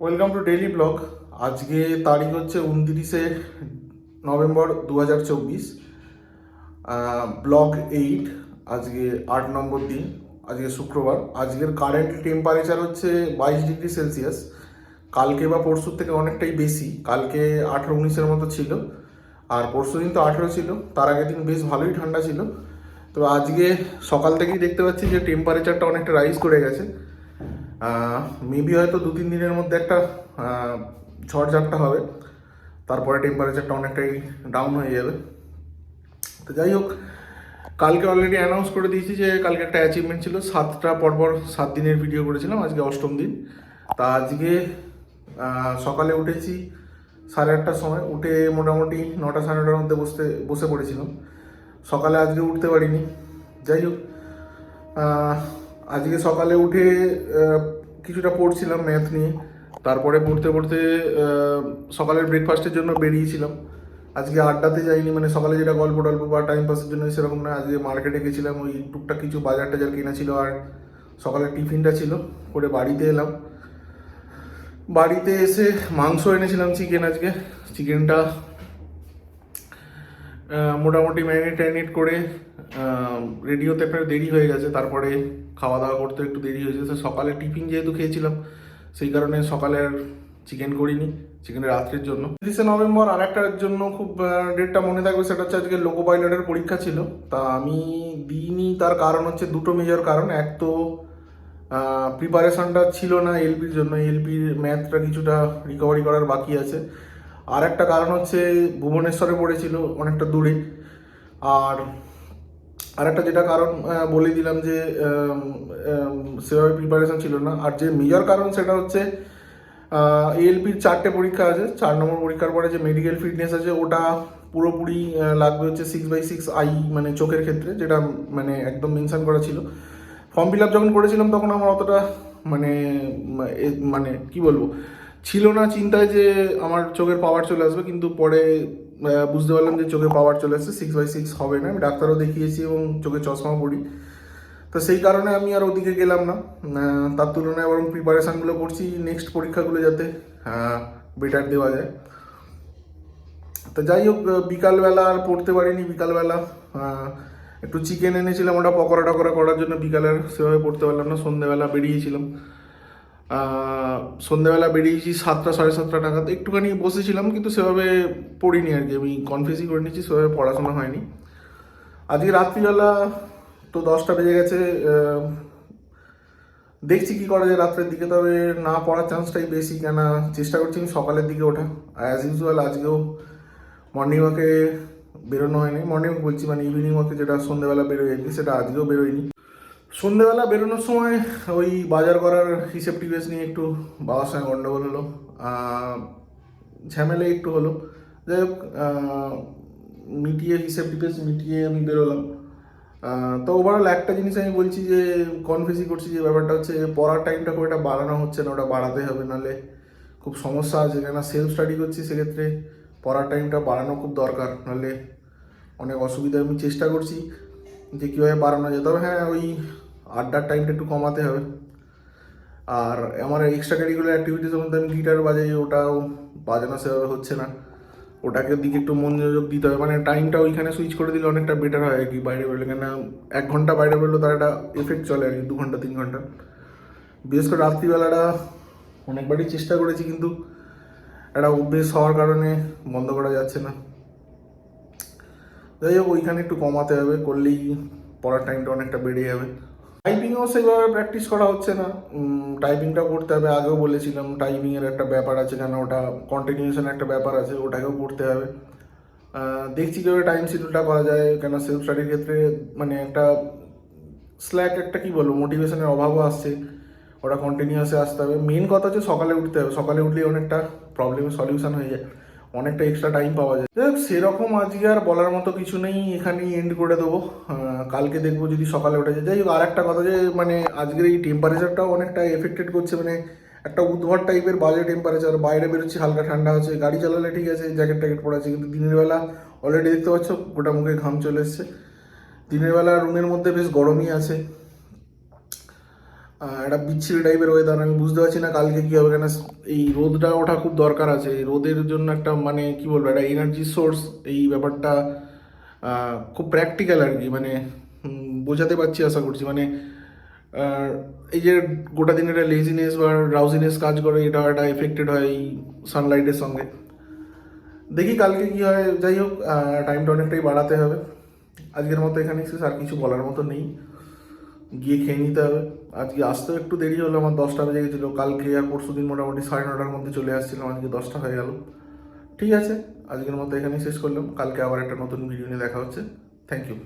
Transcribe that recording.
Welcome to daily blog. আজকে তারিখ হচ্ছে 29শে নভেম্বর 2024। ব্লগ 8। আজকে 8 নম্বর দিন। আজকে শুক্রবার। আজকের কারেন্ট টেম্পারেচার হচ্ছে 22 ডিগ্রি সেলসিয়াস। কালকে বা পরশুর থেকে অনেকটাই বেশি। কালকে 18-19-এর মতো ছিল, আর পরশু দিন তো 18 ছিল। তার আগের দিন বেশ ভালোই ঠান্ডা ছিল। তো আজকে সকাল থেকেই দেখতে পাচ্ছি যে টেম্পারেচারটা অনেকটা রাইজ করে গেছে। মেবি হয়তো 2-3 দিনের মধ্যে একটা ঝড়ঝাপটা হবে, তারপরে টেম্পারেচারটা অনেকটাই ডাউন হয়ে যাবে। তো যাই হোক, কালকে অলরেডি অ্যানাউন্স করে দিয়েছি যে কালকে একটা অ্যাচিভমেন্ট ছিল, 7টা পরপর 7 দিনের ভিডিও করেছিলাম, আজকে অষ্টম দিন। তা আজকে সকালে উঠেছি 8:30টার সময়। উঠে মোটামুটি 9টা 9:30টার মধ্যে বসে পড়েছিলাম। সকালে আজকে উঠতে পারিনি। যাই হোক, আজকে সকালে উঠে কিছুটা পড়ছিলাম ম্যাথ নিয়ে। তারপরে পড়তে পড়তে সকালের ব্রেকফাস্টের জন্য বেরিয়েছিলাম। আজকে আড্ডাতে যাইনি, মানে সকালে যেটা গল্প টল্প বা টাইম পাসের জন্য সেরকম না। আজকে মার্কেটে গেছিলাম, ওই টুকটাক কিছু বাজার টাজার কেনা ছিল, আর সকালের টিফিনটা ছিল করে বাড়িতে এলাম। বাড়িতে এসে মাংস এনেছিলাম, চিকেন। আজকে চিকেনটা মোটামুটি ম্যারিনেট করে রেডি হতে একটা দেরি হয়ে গেছে। তারপরে খাওয়া দাওয়া করতে একটু দেরি হয়েছে। তো সকালে টিফিন যেহেতু খেয়েছিলাম, সেই কারণে সকালে আর চিকেন করিনি, চিকেনের রাত্রের জন্য। 30শে নভেম্বর আর একটার জন্য খুব ডেটটা মনে থাকবে, সেটা হচ্ছে আজকে লোকো পাইলটের পরীক্ষা ছিল। তা আমি দিইনি, তার কারণ হচ্ছে দুটো মেজর কারণ। এক তো প্রিপারেশনটা ছিল না এলপির জন্য, এলপির ম্যাথটা কিছুটা রিকভারি করার বাকি আছে। আর একটা কারণ হচ্ছে ভুবনেশ্বরে পড়েছিল, অনেকটা দূরে। আর আরেকটা যেটা কারণ বলে দিলাম যে সেভাবে প্রিপারেশন ছিল না। আর যে মেজর কারণ সেটা হচ্ছে এএলপির 4টে পরীক্ষা আছে। 4 নম্বর পরীক্ষার পরে যে মেডিকেল ফিটনেস আছে, ওটা পুরোপুরি লাগবে হচ্ছে 6/6 আই, মানে চোখের ক্ষেত্রে, যেটা মানে একদম মেনশন করা ছিল। ফর্ম ফিল আপ যখন করেছিলাম তখন আমার অতটা মানে মানে কি বলবো, ছিল না চিন্তায় যে আমার চোখের পাওয়ার চলে আসবে। কিন্তু পরে বুঝতে পারলাম যে চোখের পাওয়ার চলে আসছে, 6/6 হবে না। আমি ডাক্তারও দেখিয়েছি এবং চোখে চশমা পরি। তো সেই কারণে আমি আর ওদিকে গেলাম না। তার তুলনায় বরং প্রিপারেশানগুলো করছি নেক্সট পরীক্ষাগুলো যাতে বেটার দেওয়া যায়। তো যাই হোক, বিকালবেলা আর পড়তে পারিনি। বিকালবেলা একটু চিকেন এনেছিলাম, ওটা পকোড়া টকোড়া করার জন্য। বিকালে আর সেভাবে পড়তে পারলাম না। সন্ধ্যেবেলা বেরিয়েছিলাম। সন্ধ্যেবেলা বেরিয়েছি 7টা 7:30 নাগাদ। একটুখানি বসেছিলাম, কিন্তু সেভাবে পড়িনি আর কি। আমি কনফিউজই করে নিচ্ছি, সেভাবে পড়াশোনা হয়নি। আজকে রাত্রিবেলা তো 10টা বেজে গেছে। দেখছি কি করা যায় রাত্রের দিকে, তবে না পড়ার চান্সটাই বেশি। কেন চেষ্টা করছি আমি সকালের দিকে ওঠা। অ্যাজ ইউজুয়াল আজকেও মর্নিং ওয়াকে বেরোনো হয়নি। মর্নিং ওয়াক বলছি মানে ইভিনিং ওয়াকে, যেটা সন্ধ্যেবেলা বেরোয় আর কি, সেটা আজকেও বেরোয়নি। সন্ধ্যেবেলা বেরোনোর সময় ওই বাজার করার হিসেব টিপেস নিয়ে একটু বাবার সঙ্গে গন্ডগোল হলো, ঝামেলা একটু হলো। যাই হোক, মিটিয়ে হিসেব টিপেস মিটিয়ে আমি বেরোলাম। তো ওভারঅল একটা জিনিস আমি বলছি যে কনফিউজই করছি, যে ব্যাপারটা হচ্ছে পড়ার টাইমটা খুব একটা বাড়ানো হচ্ছে না। ওটা বাড়াতে হবে, নাহলে খুব সমস্যা আছে। কেন সেলফ স্টাডি করছি, সেক্ষেত্রে পড়ার টাইমটা বাড়ানো খুব দরকার, নাহলে অনেক অসুবিধা। আমি চেষ্টা করছি যে কীভাবে বাড়ানো যায়। তবে হ্যাঁ, ওই আড্ডার টাইমটা একটু কমাতে হবে। আর আমার এক্সট্রা কারিকুলার অ্যাক্টিভিটিসের মধ্যে আমি গিটার বাজাই, ওটাও বাজানো সেভাবে হচ্ছে না। ওটাকে দিকে একটু মনোযোগ দিতে হবে। মানে টাইমটা ওইখানে সুইচ করে দিলে অনেকটা বেটার হয় আর কি, বাইরে বেরোলে। কেন 1 ঘন্টা বাইরে বেরোলে তার একটা এফেক্ট চলে আর কি, 2 ঘন্টা 3 ঘন্টা। বিশেষ করে রাত্রিবেলাটা অনেকবারই চেষ্টা করেছি, কিন্তু একটা অভ্যেস হওয়ার কারণে বন্ধ করা যাচ্ছে না। যাই হোক, ওইখানে একটু কমাতে হবে, করলেই পড়ার টাইমটা অনেকটা বেড়ে যাবে। টাইপিংও সেইভাবে প্র্যাকটিস করা হচ্ছে না। টাইপিংটা করতে হবে, আগেও বলেছিলাম। টাইপিংয়ের একটা ব্যাপার আছে, কেন ওটা কন্টিনিউশন একটা ব্যাপার আছে, ওটাকেও করতে হবে। দেখছি কীভাবে টাইম শিডিউলটা করা যায়। কেন সেলফ স্টাডির ক্ষেত্রে মানে একটা স্ল্যাক, একটা কি বলবো, মোটিভেশনের অভাবও আসছে। ওটা কন্টিনিউয়াসে আসতে হবে। মেন কথা হচ্ছে সকালে উঠতে হবে। সকালে উঠলেই অনেকটা প্রবলেমের সলিউশন হয়ে যায়, অনেকটা এক্সট্রা টাইম পাওয়া যায়। যাই হোক, সেরকম আজকে আর বলার মতো কিছু নেই, এখানেই এন্ড করে দেবো। কালকে দেখবো যদি সকালে উঠে যায়। যাই হোক, আর একটা কথা যে মানে আজকের এই টেম্পারেচারটাও অনেকটা এফেক্টেড করছে। মানে একটা উদ্ভট টাইপের বাজে টেম্পারেচার। বাইরে বেরোচ্ছি, হালকা ঠান্ডা হচ্ছে, গাড়ি চালালে ঠিক আছে, জ্যাকেট ট্যাকেট পরে আছে, কিন্তু দিনের বেলা অলরেডি দেখতে পাচ্ছ গোটা মুখে ঘাম চলে এসছে। দিনের বেলা রুমের মধ্যে বেশ গরমই আছে। একটা বিচ্ছিরি টাইপের ওয়েদার, আমি বুঝতে পারছি না কালকে কী হবে, কেন এই রোদটা ওঠা খুব দরকার আছে। এই রোদের জন্য একটা মানে কি বলবো, একটা এনার্জি সোর্স, এই ব্যাপারটা খুব প্র্যাকটিক্যাল আর কি, মানে বোঝাতে পারছি আশা করছি। মানে আহ, এই যে গোটা দিন একটা লেজিনেস বা ড্রাউজিনেস কাজ করে, এটা একটা এফেক্টেড হয় এই সানলাইটের সঙ্গে। দেখি কালকে কি হয়, যাই হোক টাইমটা অনেকটাই বাড়াতে হবে। আজকের মতো এখানেই শেষ, আর কিছু বলার মতো নেই, গিয়ে খেয়ে নিতে হবে। আজকে আসতেও একটু দেরি হলো, আমার 10টা বেজে গেছিলো। কালকে আর পরশু দিন মোটামুটি 9:30টার মধ্যে চলে আসছিলাম, আজকে 10টা হয়ে গেল। ঠিক আছে, আজকের মতো এখানেই শেষ করলাম, কালকে আবার একটা নতুন ভিডিও নিয়ে দেখা হচ্ছে। Thank you.